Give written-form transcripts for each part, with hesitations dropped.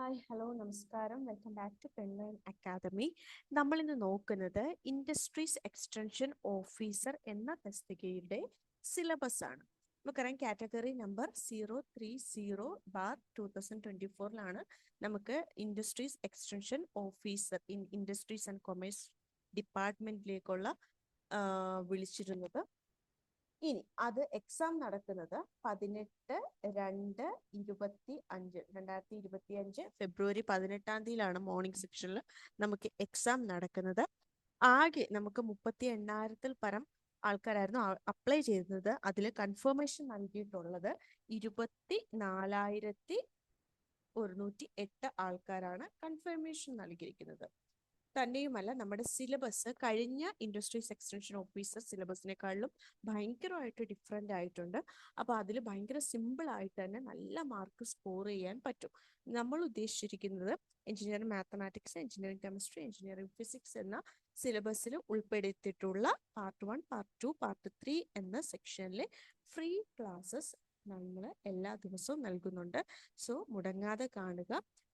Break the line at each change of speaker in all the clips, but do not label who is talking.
Hi hello നമസ്കാരം welcome back to പെൺലൈൻ academy. നമ്മളിന്ന് നോക്കുന്നത് ഇൻഡസ്ട്രീസ് എക്സ്റ്റൻഷൻ ഓഫീസർ എന്ന തസ്തികയുടെ സിലബസ് ആണ്. നമുക്കറിയാം കാറ്റഗറി നമ്പർ 030/2024 നമുക്ക് industries extension officer industries and commerce ഡിപ്പാർട്ട്മെന്റിലേക്കുള്ള വിളിച്ചിരുന്നത്. ഇനി അത് എക്സാം നടക്കുന്നത് 18/2/2025 ഫെബ്രുവരി 18 മോർണിംഗ് സെക്ഷനിൽ നമുക്ക് എക്സാം നടക്കുന്നത്. ആകെ നമുക്ക് 38,000-ൽ പരം ആൾക്കാരായിരുന്നു അപ്ലൈ ചെയ്തത്. അതിൽ കൺഫർമേഷൻ നൽകിയിട്ടുള്ളത് 24,108 ആൾക്കാരാണ് കൺഫർമേഷൻ നൽകിയിരിക്കുന്നത്. തന്നെയുമല്ല, നമ്മുടെ സിലബസ് കഴിഞ്ഞ ഇൻഡസ്ട്രീസ് എക്സ്റ്റൻഷൻ ഓഫീസർ സിലബസിനെക്കാളും ഭയങ്കരമായിട്ട് ഡിഫറെൻ്റ് ആയിട്ടുണ്ട്. അപ്പോൾ അതിൽ ഭയങ്കര സിമ്പിളായിട്ട് തന്നെ നല്ല മാർക്ക് സ്കോർ ചെയ്യാൻ പറ്റും. നമ്മൾ ഉദ്ദേശിച്ചിരിക്കുന്നത് engineering mathematics, engineering chemistry, engineering physics എന്ന സിലബസിൽ ഉൾപ്പെടുത്തിയിട്ടുള്ള പാർട്ട് 1, പാർട്ട് 2, പാർട്ട് 3 എന്ന സെക്ഷനിലെ ഫ്രീ ക്ലാസ്സസ് നമ്മൾ എല്ലാ ദിവസവും നൽകുന്നുണ്ട്. സോ മുടങ്ങാതെ കാണുക.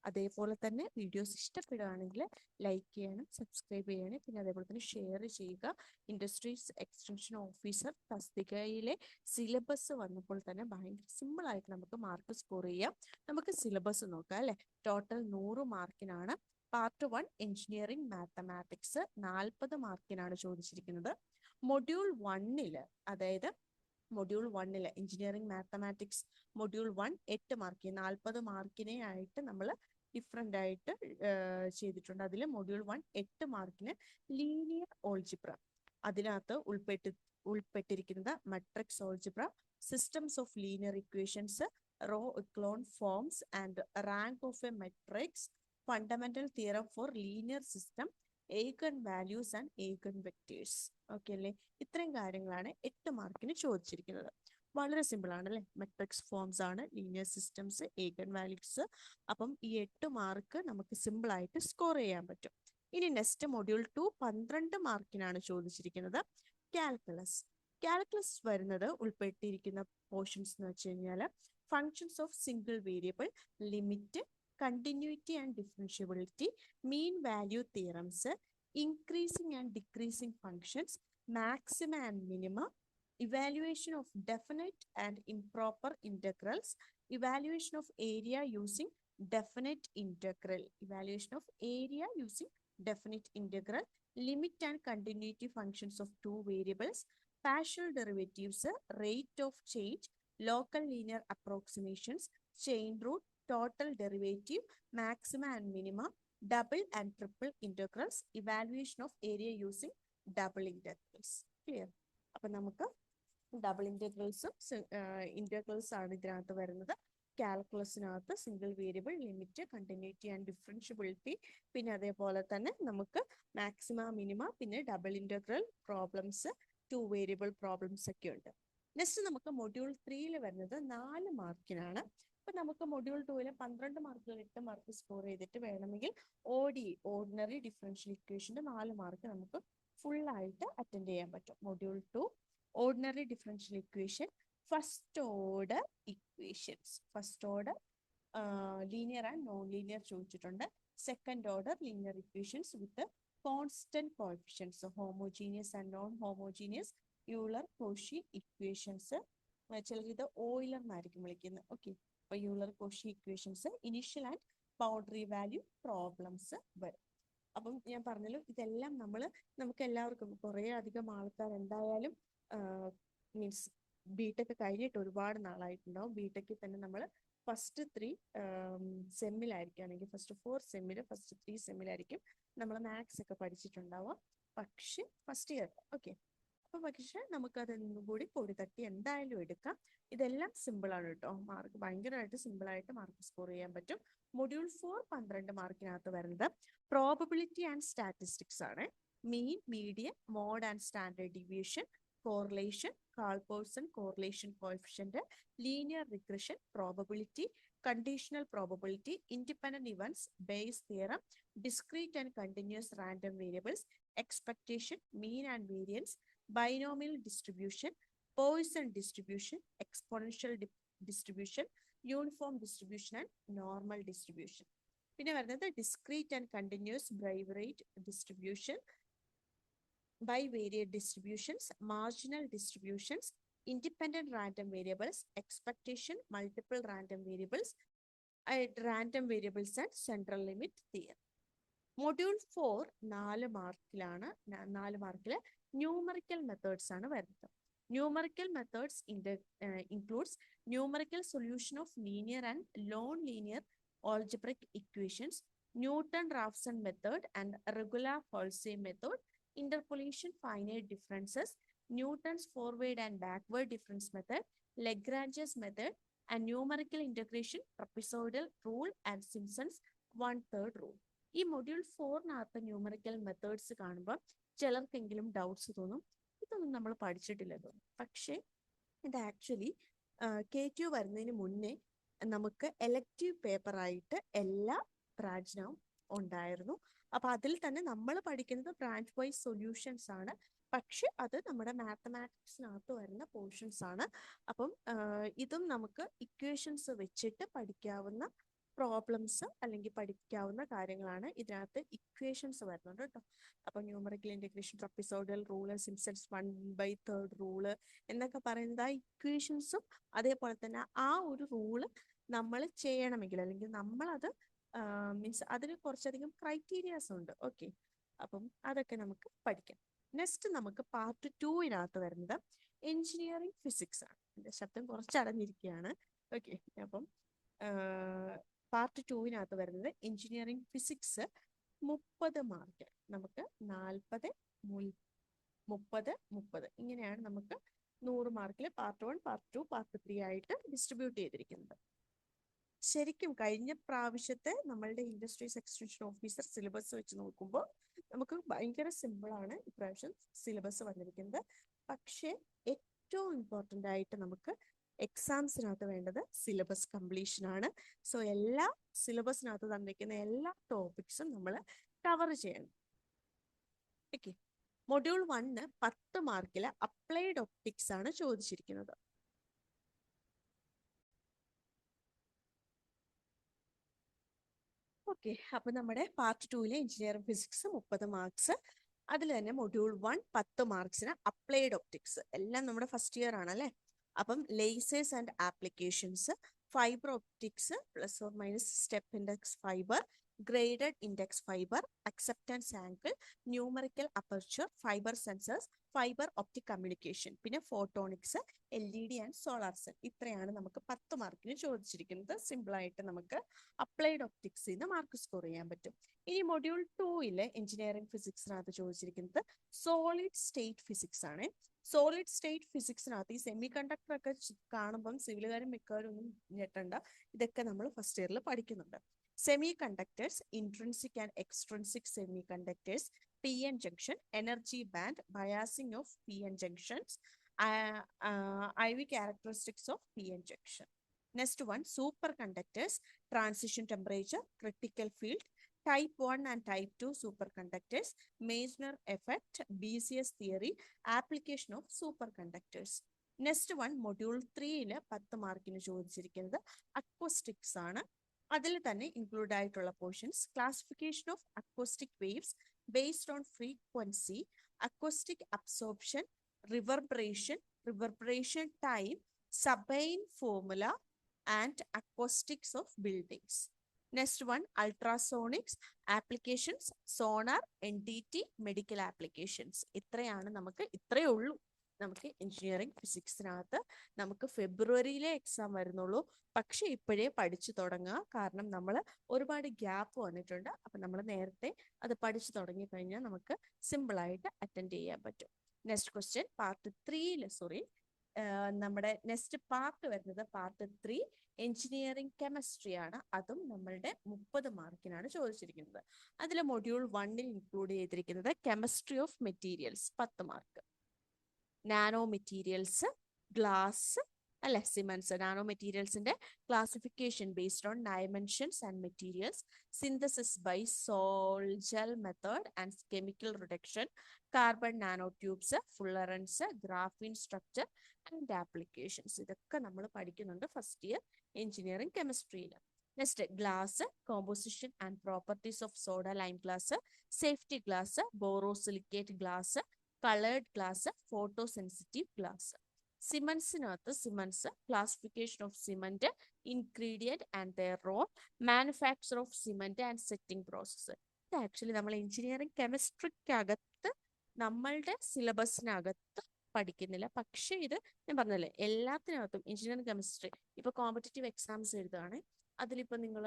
അതേപോലെ തന്നെ വീഡിയോസ് ഇഷ്ടപ്പെടുകയാണെങ്കിൽ ലൈക്ക് ചെയ്യാനും സബ്സ്ക്രൈബ് ചെയ്യാനും പിന്നെ അതേപോലെ തന്നെ ഷെയർ ചെയ്യുക. ഇൻഡസ്ട്രീസ് എക്സ്റ്റൻഷൻ ഓഫീസർ തസ്തികയിലെ സിലബസ് വന്നപ്പോൾ തന്നെ ഭയങ്കര സിമ്പിളായിട്ട് നമുക്ക് മാർക്ക് സ്കോർ ചെയ്യാം. നമുക്ക് സിലബസ് നോക്കാം അല്ലേ. ടോട്ടൽ 100 മാർക്കിനാണ്. പാർട്ട് 1 എഞ്ചിനീയറിംഗ് മാത്തമാറ്റിക്സ് 40 മാർക്കിനാണ് ചോദിച്ചിരിക്കുന്നത്. മൊഡ്യൂൾ 1 അതായത് module 1 engineering mathematics module 1 8 mark 40 മാർക്കിനെ ആയിട്ട് നമ്മൾ ഡിഫറെൻ്റ് ആയിട്ട് ചെയ്തിട്ടുണ്ട്. അതിൽ മൊഡ്യൂൾ 1 8 മാർക്കിന് ലീനിയർ ഓൾജിബ്ര, അതിനകത്ത് ഉൾപ്പെട്ടിരിക്കുന്നത് matrix algebra, systems of linear equations, row echelon forms and rank of a matrix, fundamental theorem for linear system, eigenvalues and eigenvectors. Okay അല്ലേ. ഇത്രയും കാര്യങ്ങളാണ് 8 മാർക്കിന് ചോദിച്ചിരിക്കുന്നത്. വളരെ സിമ്പിൾ ആണ് അല്ലേ. മെട്രിക്സ് ഫോംസ് ആണ്, ലീനിയർ സിസ്റ്റംസ്, ഏഗൺ വാല്യൂസ്. അപ്പം ഈ 8 മാർക്ക് നമുക്ക് സിമ്പിൾ ആയിട്ട് സ്കോർ ചെയ്യാൻ പറ്റും. ഇനി നെക്സ്റ്റ് മൊഡ്യൂൾ 2 12 മാർക്കിനാണ് ചോദിച്ചിരിക്കുന്നത്. കാൽക്കുലസ് വരുന്നത് ഉൾപ്പെട്ടിരിക്കുന്ന പോർഷൻസ് എന്ന് വെച്ച് കഴിഞ്ഞാൽ functions of single variable, limit, continuity and differentiability, mean value theorems, increasing and decreasing functions, maxima and minima, evaluation of definite and improper integrals, evaluation of area using definite integral, limit and continuity functions of two variables, partial derivatives, rate of change, local linear approximations, chain rule, total derivative, maxima and minima, double and triple integrals, evaluation of area using double integrals. Clear? അപ്പം നമുക്ക് double integrals ആണ് ഇതിനകത്ത് വരുന്നത്. കാൽക്കുലസിനകത്ത് single variable, limit, continuity and differentiability, പിന്നെ അതേപോലെ തന്നെ നമുക്ക് മാക്സിമ, മിനിമ, പിന്നെ double integral problems, 2 variable problems ഒക്കെ ഉണ്ട്. നെക്സ്റ്റ് നമുക്ക് മൊഡ്യൂൾ 3 വരുന്നത് 4 മാർക്കിനാണ്. അപ്പൊ നമുക്ക് മൊഡ്യൂൾ 2 12 മാർക്കിൽ 8 മാർക്ക് സ്കോർ ചെയ്തിട്ട് വേണമെങ്കിൽ ഓർഡിനറി ഡിഫറൻഷ്യൽ ഇക്വേഷന്റെ 4 മാർക്ക് നമുക്ക് ഫുൾ ആയിട്ട് അറ്റൻഡ് ചെയ്യാൻ പറ്റും. Module 2 ordinary differential equation, first order equations, first order linear and non linear ചോദിച്ചിട്ടുണ്ട്. Second order linear equations with constant coefficients, homogeneous and non homogeneous, Euler Cauchy equations, ചിലർ ഇത് Euler എന്നായിരിക്കും വിളിക്കുന്നത്. Okay, അപ്പൊ Euler Cauchy equations, initial and boundary value problems വരും. അപ്പം ഞാൻ പറഞ്ഞല്ലോ, ഇതെല്ലാം നമുക്ക് എല്ലാവർക്കും കുറേ അധികം ആൾക്കാർ എന്തായാലും മീൻസ് ബിടെക് കഴിഞ്ഞിട്ട് ഒരുപാട് നാളായിട്ടുണ്ടാവും. ബിടെക്കിൽ തന്നെ നമ്മൾ ഫസ്റ്റ് 3 സെമ്മിലായിരിക്കുകയാണെങ്കിൽ ഫസ്റ്റ് 4 സെമ്മിൽ ഫസ്റ്റ് 3 സെമ്മിലായിരിക്കും നമ്മൾ മാത്സ് ഒക്കെ പഠിച്ചിട്ടുണ്ടാവുക. പക്ഷെ ഫസ്റ്റ് ഇയർ ഓക്കെ. അപ്പൊ പക്ഷെ നമുക്കതൊന്നും കൂടി പൊടി തട്ടി എന്തായാലും എടുക്കാം. ഇതെല്ലാം സിമ്പിൾ ആണ് കേട്ടോ. മാർക്ക് ഭയങ്കരമായിട്ട് സിമ്പിളായിട്ട് മാർക്ക് സ്കോർ ചെയ്യാൻ പറ്റും. മൊഡ്യൂൾ 4 12 മാർക്കിനകത്ത് വരുന്നത് പ്രോബബിലിറ്റി ആൻഡ് സ്റ്റാറ്റിസ്റ്റിക്സ് ആണ്. Mean, median, mode and standard deviation, correlation, Karl-Pearson correlation coefficient, linear regression, probability, conditional probability, independent events, Bayes theorem, discrete and continuous random variables, expectation, mean and variance, binomial distribution, Poisson distribution, exponential distribution, uniform distribution and normal distribution. പിന്നെ വരുന്നത് discrete and continuous bivariate distribution, bivariate distributions, marginal distributions, independent random variables, expectation, multiple random variables, random variables and central limit theorem. Module 4 4 മാർക്കിൽ numerical methods ആണ് വരുന്നത്. Numerical methods includes numerical solution of linear and non-linear algebraic equations, Newton-Raphson method and regular-Holsey method, interpolation finite differences, Newton's forward and backward difference method, Lagrange's method, and numerical integration, trapezoidal rule and Simpson's 1/3 rule. ഈ module 4 numerical methods കാണുമ്പോൾ ചിലർക്കെങ്കിലും doubts തോന്നും, ഇതൊന്നും നമ്മൾ പഠിച്ചിട്ടില്ല തോന്നും. പക്ഷേ ഇത് actually K2 വരുന്നതിന് മുന്നേ നമുക്ക് എലക്റ്റീവ് പേപ്പറായിട്ട് എല്ലാ ബ്രാഞ്ചിനും ഉണ്ടായിരുന്നു. അപ്പൊ അതിൽ തന്നെ നമ്മൾ പഠിക്കുന്നത് ബ്രാഞ്ച് വൈസ് സൊല്യൂഷൻസ് ആണ്. പക്ഷെ അത് നമ്മുടെ മാത്തമാറ്റിക്സിനകത്ത് വരുന്ന പോർഷൻസ് ആണ്. അപ്പം ഇതും നമുക്ക് ഇക്വേഷൻസ് വെച്ചിട്ട് പഠിക്കാവുന്ന പ്രോബ്ലംസ് അല്ലെങ്കിൽ പഠിക്കാവുന്ന കാര്യങ്ങളാണ്. ഇതിനകത്ത് ഇക്വേഷൻസ് വരുന്നുണ്ട് കേട്ടോ. അപ്പൊ numerical integration, ട്രപ്പിസോഡിയൽ rule, Simpsons 1/3 rule എന്നൊക്കെ പറയുന്നത് ആ ഇക്വേഷൻസും അതേപോലെ തന്നെ ആ ഒരു റൂള് നമ്മൾ ചെയ്യണമെങ്കിൽ അല്ലെങ്കിൽ നമ്മളത് മീൻസ് അതിന് കുറച്ചധികം ക്രൈറ്റീരിയാസ് ഉണ്ട്. ഓക്കെ, അപ്പം അതൊക്കെ നമുക്ക് പഠിക്കാം. നെക്സ്റ്റ് നമുക്ക് പാർട്ട് 2 വരുന്നത് എഞ്ചിനീയറിംഗ് ഫിസിക്സ് ആണ്. എൻ്റെ ശബ്ദം കുറച്ചടഞ്ഞിരിക്കുകയാണ്. ഓക്കെ, അപ്പം പാർട്ട് 2 വരുന്നത് എഞ്ചിനീയറിംഗ് ഫിസിക്സ് 30 മാർക്ക്. നമുക്ക് 40, 30, 30 ഇങ്ങനെയാണ് നമുക്ക് 100 മാർക്കിൽ പാർട്ട് 1, പാർട്ട് 2, പാർട്ട് 3 ആയിട്ട് ഡിസ്ട്രിബ്യൂട്ട് ചെയ്തിരിക്കുന്നത്. ശരിക്കും കഴിഞ്ഞ പ്രാവശ്യത്തെ നമ്മളുടെ ഇൻഡസ്ട്രീസ് എക്സ്റ്റൻഷൻ ഓഫീസർ സിലബസ് വെച്ച് നോക്കുമ്പോൾ നമുക്ക് ഭയങ്കര സിമ്പിളാണ് ഇപ്രാവശ്യം സിലബസ് വന്നിരിക്കുന്നത്. പക്ഷേ ഏറ്റവും ഇമ്പോർട്ടൻ്റ് ആയിട്ട് നമുക്ക് എക്സാംസിനകത്ത് വേണ്ടത് സിലബസ് കംപ്ലീഷൻ ആണ്. സോ എല്ലാ സിലബസിനകത്ത് തന്നിരിക്കുന്ന എല്ലാ ടോപ്പിക്സും നമ്മൾ കവർ ചെയ്യണം. ഓക്കെ, മൊഡ്യൂൾ 1 10 മാർക്കിൽ അപ്ലൈഡ് ഒപ്റ്റിക്സ് ആണ് ചോദിച്ചിരിക്കുന്നത്. ഓക്കെ, അപ്പൊ നമ്മുടെ പാർട്ട് 2 എഞ്ചിനീയറിംഗ് ഫിസിക്സ് 30 മാർക്സ്. അതിൽ തന്നെ മൊഡ്യൂൾ 1 10 മാർക്സിന് അപ്ലൈഡ് ഒപ്റ്റിക്സ്. എല്ലാം നമ്മുടെ ഫസ്റ്റ് ഇയർ ആണല്ലേ. അപ്പം lasers and applications, fibre optics plus or minus step index fibre, graded index fibre, acceptance angle, numerical aperture, fibre sensors, fibre optic communication, പിന്നെ photonics, LED and solar cell. ഇത്രയാണ് നമുക്ക് 10 മാർക്കിന് ചോദിച്ചിരിക്കുന്നത്. സിമ്പിളായിട്ട് നമുക്ക് അപ്ലൈഡ് ഒപ്റ്റിക്സിൽ നിന്ന് മാർക്ക് സ്കോർ ചെയ്യാൻ പറ്റും. ഇനി മൊഡ്യൂൾ 2 എഞ്ചിനീയറിംഗ് ഫിസിക്സിനകത്ത് ചോദിച്ചിരിക്കുന്നത് സോളിഡ് സ്റ്റേറ്റ് ഫിസിക്സ് ആണ്. സോളിഡ് സ്റ്റേറ്റ് ഫിസിക്സിനകത്ത് ഈ സെമി കണ്ടക്ടർ ഒക്കെ കാണുമ്പം സിവിലുകാരും മിക്കവാരും ഒന്നും ഞെട്ടണ്ട, ഇതൊക്കെ നമ്മൾ ഫസ്റ്റ് ഇയറിൽ പഠിക്കുന്നുണ്ട്. Semi conductors, intrinsic and extrinsic semi conductors, PN junction, energy band, biasing of PN junctions, IV characteristics of PN junction. Next one, superconductors, transition temperature, critical field, type 1 and type 2 superconductors, Meissner effect, BCS theory, application of superconductors. Next one, module 3 10 മാർക്കിന് ചോദിച്ചിരിക്കുന്നത് acoustics ആണ്. അതിൽ തന്നെ include ആയിട്ടുള്ള portions classification of acoustic waves based on frequency, acoustic absorption, reverberation time, Sabine formula, and acoustics of buildings. Next one, ultrasonics, applications, sonar, NDT, medical applications. ഇത്രയാണ് നമുക്ക്, ഇത്രയേ ഉള്ളൂ നമുക്ക് എഞ്ചിനീയറിംഗ് ഫിസിക്സിനകത്ത്. നമുക്ക് ഫെബ്രുവരിയിലെ എക്സാം വരുന്നുള്ളൂ. പക്ഷെ ഇപ്പോഴേ പഠിച്ചു തുടങ്ങുക, കാരണം നമ്മൾ ഒരുപാട് ഗ്യാപ്പ് വന്നിട്ടുണ്ട്. അപ്പം നമ്മൾ നേരത്തെ അത് പഠിച്ചു തുടങ്ങിക്കഴിഞ്ഞാൽ നമുക്ക് സിമ്പിളായിട്ട് അറ്റൻഡ് ചെയ്യാൻ പറ്റും. നെക്സ്റ്റ് ക്വസ്റ്റ്യൻ പാർട്ട് 3 നമ്മുടെ നെക്സ്റ്റ് പാർട്ട് വരുന്നത് പാർട്ട് 3 എഞ്ചിനീയറിംഗ് കെമിസ്ട്രി ആണ്. അതും നമ്മളുടെ 30 മാർക്കിനാണ് ചോദിച്ചിരിക്കുന്നത്. അതിൽ മൊഡ്യൂൾ 1 ഇൻക്ലൂഡ് ചെയ്തിരിക്കുന്നത് chemistry of materials 10 mark, nano materials, glass അല്ലെ, സിമൻസ്, നാനോ മെറ്റീരിയൽസിന്റെ classification based on dimensions and materials, synthesis by sol gel method and chemical reduction, carbon nano tubes, fullerenes, graphene structure and applications. ഇതൊക്കെ നമ്മൾ പഠിക്കുന്നുണ്ട് first year engineering കെമിസ്ട്രിയിൽ. Next glass, composition and properties of soda lime glass, safety glass, borosilicate glass, coloured glass, photo sensitive glass. സിമൻസിനകത്ത് cements, classification of cement, ingredient and their role, manufacture of cement and setting process. ഇത് actually നമ്മൾ engineering കെമിസ്ട്രിക്കകത്ത് നമ്മളുടെ സിലബസിനകത്ത് പഠിക്കുന്നില്ല. പക്ഷേ ഇത് ഞാൻ പറഞ്ഞല്ലേ എല്ലാത്തിനകത്തും എഞ്ചിനീയറിംഗ് കെമിസ്ട്രി ഇപ്പൊ കോമ്പറ്റേറ്റീവ് എക്സാംസ് എഴുതുകയാണെങ്കിൽ അതിലിപ്പോ നിങ്ങൾ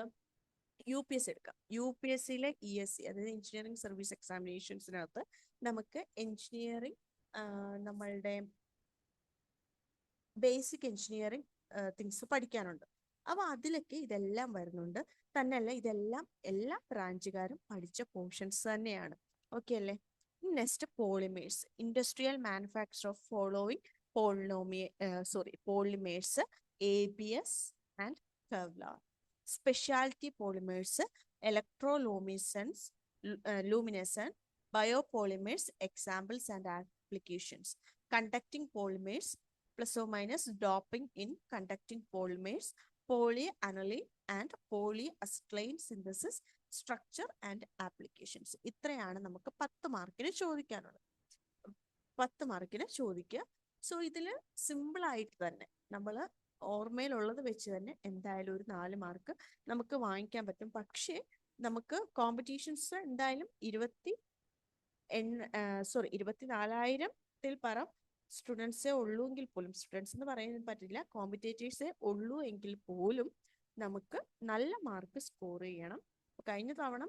UPSC എടുക്കാം. UPSCയിലെ ESC അതായത് എഞ്ചിനീയറിംഗ് സർവീസ് എക്സാമിനേഷൻസിനകത്ത് നമുക്ക് എഞ്ചിനീയറിംഗ് നമ്മളുടെ ബേസിക് എഞ്ചിനീയറിംഗ് തിങ്സ് പഠിക്കാനുണ്ട്. അപ്പൊ അതിലൊക്കെ ഇതെല്ലാം വരുന്നുണ്ട്. തന്നെയല്ല ഇതെല്ലാം എല്ലാ ബ്രാഞ്ചുകാരും പഠിച്ച പോർഷൻസ് തന്നെയാണ്. ഓക്കെ അല്ലേ? Next polymers, industrial manufacture of following polymers, ABS and Kevlar. Speciality polymers, electroluminescence, biopolymers, examples and applications. Conducting polymers, plus or minus doping in conducting polymers, polyaniline and polyacetylene synthesis, structure and applications. ഇത്രയാണ് നമുക്ക് 10 മാർക്കിന് ചോദിക്കാനുള്ളത്. 10 മാർക്കിന് ചോദിക്കുക. So ഇതിൽ simple ആയിട്ട് തന്നെ നമ്മൾ ഓർമ്മയിലുള്ളത് വെച്ച് തന്നെ എന്തായാലും ഒരു 4 മാർക്ക് നമുക്ക് വാങ്ങിക്കാൻ പറ്റും. പക്ഷേ നമുക്ക് കോമ്പറ്റീഷൻസ് എന്തായാലും 24,000 പരം സ്റ്റുഡൻസേ ഉള്ളൂ എങ്കിൽ പോലും, സ്റ്റുഡൻസ് എന്ന് പറയാൻ പറ്റില്ല, കോമ്പറ്റേറ്റേഴ്സേ ഉള്ളൂ എങ്കിൽ പോലും നമുക്ക് നല്ല മാർക്ക് സ്കോർ ചെയ്യണം. കഴിഞ്ഞ തവണ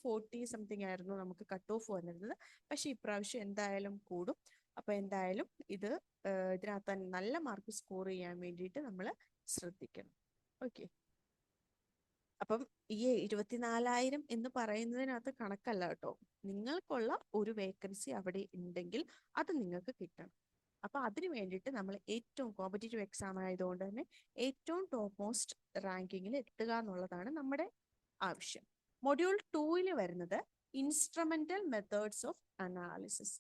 40 സംതിങ് ആയിരുന്നു നമുക്ക് കട്ട് ഓഫ് വന്നിരുന്നത്. പക്ഷെ ഇപ്രാവശ്യം എന്തായാലും കൂടും. അപ്പൊ എന്തായാലും ഇതിനകത്ത് നല്ല മാർക്ക് സ്കോർ ചെയ്യാൻ വേണ്ടിയിട്ട് നമ്മൾ ശ്രദ്ധിക്കണം. ഓക്കെ, അപ്പം ഈ 24,000 എന്ന് പറയുന്നതിനകത്ത് കണക്കല്ല കേട്ടോ. നിങ്ങൾക്കുള്ള ഒരു വേക്കൻസി അവിടെ ഉണ്ടെങ്കിൽ അത് നിങ്ങൾക്ക് കിട്ടണം. അപ്പൊ അതിന് വേണ്ടിയിട്ട് നമ്മൾ ഏറ്റവും കോമ്പറ്റേറ്റീവ് എക്സാം ആയതുകൊണ്ട് തന്നെ ഏറ്റവും ടോപ്പ് മോസ്റ്റ് റാങ്കിങ്ങിൽ എത്തുക എന്നുള്ളതാണ് നമ്മുടെ ആവശ്യം. മൊഡ്യൂൾ 2 വരുന്നത് ഇൻസ്ട്രുമെന്റൽ മെത്തേഡ്സ് ഓഫ് അനാലിസിസ്.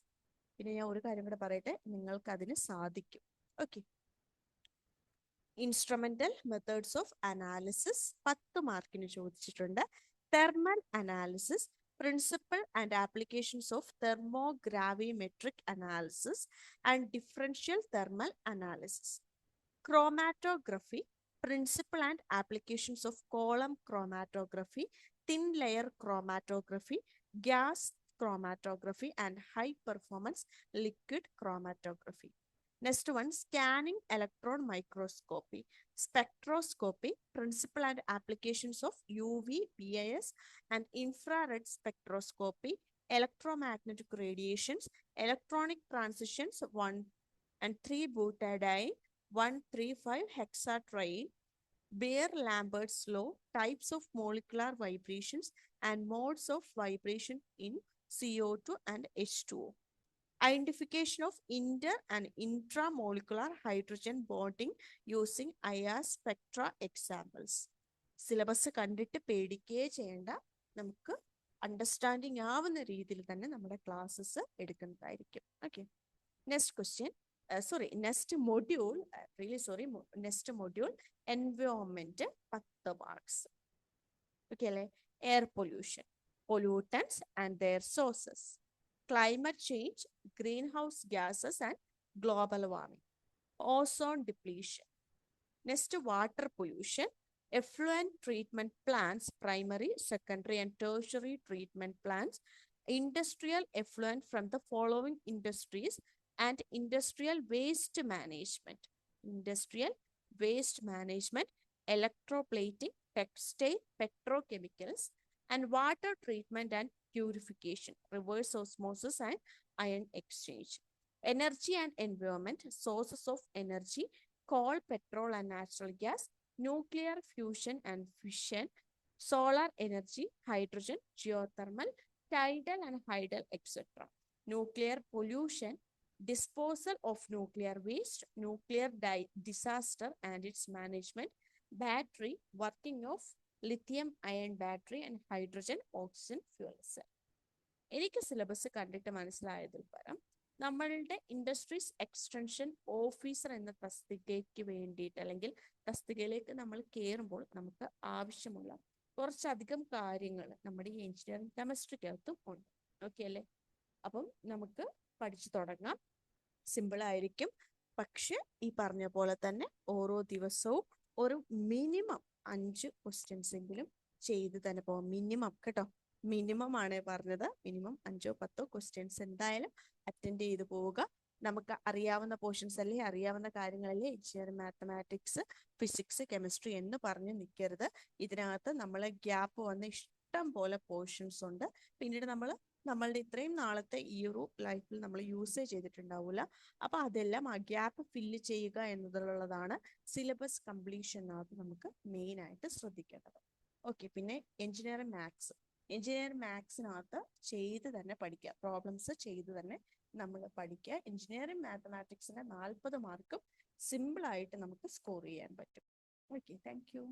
പിന്നെ ഞാൻ ഒരു കാര്യം കൂടെ പറയട്ടെ, നിങ്ങൾക്ക് അതിന് സാധിക്കും. Okay, instrumental methods of analysis 10 മാർക്കിന് ചോദിച്ചിട്ടുണ്ട്. Thermal analysis, principle and applications of thermogravimetric analysis and differential thermal analysis. Chromatography, principle and applications of column chromatography, thin layer chromatography, gas chromatography, and high performance liquid chromatography. Next one, scanning electron microscopy, spectroscopy, principle and applications of UV, BIS, and infrared spectroscopy, electromagnetic radiations, electronic transitions 1 and 3 butadiene, 1,3,5 hexatriene, Beer-Lambert's law, types of molecular vibrations and modes of vibration in CO2 and H2O. Identification of inter- and intramolecular hydrogen bonding using IR spectra examples. Syllabus കണ്ടിട്ട് പേടിക്കുകയേ ചെയ്യേണ്ട, നമുക്ക് understanding ആവുന്ന രീതിയിൽ തന്നെ നമ്മുടെ classes എടുക്കുന്നതായിരിക്കും. Okay, next question next module environment 10 marks. Okay അല്ലേ? Air pollution, pollutants and their sources, climate change, green house gases and global warming, ozone depletion. Next water pollution, effluent treatment plants, primary, secondary and tertiary treatment plants, industrial effluent from the following industries, and industrial waste management. Industrial waste management, electroplating, textile, petrochemicals, and water treatment and purification, reverse osmosis and ion exchange. Energy and environment, sources of energy, coal, petrol and natural gas, nuclear fusion and fission, solar energy, hydrogen, geothermal, tidal and hydel, etc. Nuclear pollution, disposal of nuclear waste, nuclear disaster and its management, battery, working of lithium ion battery and hydrogen oxygen fuel cell. എനിക്ക് syllabus കണ്ടിട്ട് മനസ്സിലായതിൽ പരം നമ്മളുടെ industries extension officer എന്ന തസ്തികയ്ക്ക് വേണ്ടിയിട്ട് അല്ലെങ്കിൽ തസ്തികയിലേക്ക് നമ്മൾ കയറുമ്പോൾ നമുക്ക് ആവശ്യമുള്ള കുറച്ചധികം കാര്യങ്ങൾ നമ്മുടെ ഈ എഞ്ചിനീയറിംഗ് കെമിസ്ട്രിക്കകത്തും ഉണ്ട്. ഓക്കെ അല്ലേ? അപ്പം നമുക്ക് പഠിച്ചു തുടങ്ങാം. സിമ്പിൾ ആയിരിക്കും. പക്ഷെ ഈ പറഞ്ഞ പോലെ തന്നെ ഓരോ ദിവസവും ഒരു മിനിമം 5 ക്വസ്റ്റ്യൻസ് എങ്കിലും ചെയ്ത് തന്നെ പോവാം. മിനിമം കേട്ടോ, മിനിമം ആണ് പറഞ്ഞത്. മിനിമം 5-10 ക്വസ്റ്റ്യൻസ് എന്തായാലും അറ്റൻഡ് ചെയ്ത് പോവുക. നമുക്ക് അറിയാവുന്ന പോർഷൻസ് അല്ലേ, അറിയാവുന്ന കാര്യങ്ങളല്ലേ, എഞ്ചിനീയറിംഗ് മാത്തമാറ്റിക്സ്, ഫിസിക്സ്, കെമിസ്ട്രി എന്ന് പറഞ്ഞ് നിൽക്കരുത്. ഇതിനകത്ത് നമ്മളെ ഗ്യാപ്പ് വന്ന് ഇഷ്ടം പോലെ പോർഷൻസ് ഉണ്ട്. പിന്നീട് നമ്മളുടെ ഇത്രയും നാളത്തെ ഈ ഒരു ലൈഫിൽ നമ്മൾ യൂസ് ചെയ്തിട്ടുണ്ടാവില്ല. അപ്പൊ അതെല്ലാം ആ ഗ്യാപ്പ് ഫില്ല് ചെയ്യുക എന്നതിലുള്ളതാണ് സിലബസ് കംപ്ലീഷനകത്ത് നമുക്ക് മെയിൻ ആയിട്ട് ശ്രദ്ധിക്കേണ്ടത്. ഓക്കെ, പിന്നെ എഞ്ചിനീയറിംഗ് മാത്സിനകത്ത് ചെയ്ത് തന്നെ പഠിക്കുക, പ്രോബ്ലംസ് ചെയ്ത് തന്നെ നമ്മൾ പഠിക്കുക. എഞ്ചിനീയറിംഗ് മാത്തമാറ്റിക്സിന് 40 മാർക്കും സിമ്പിൾ ആയിട്ട് നമുക്ക് സ്കോർ ചെയ്യാൻ പറ്റും. Okay, thank you.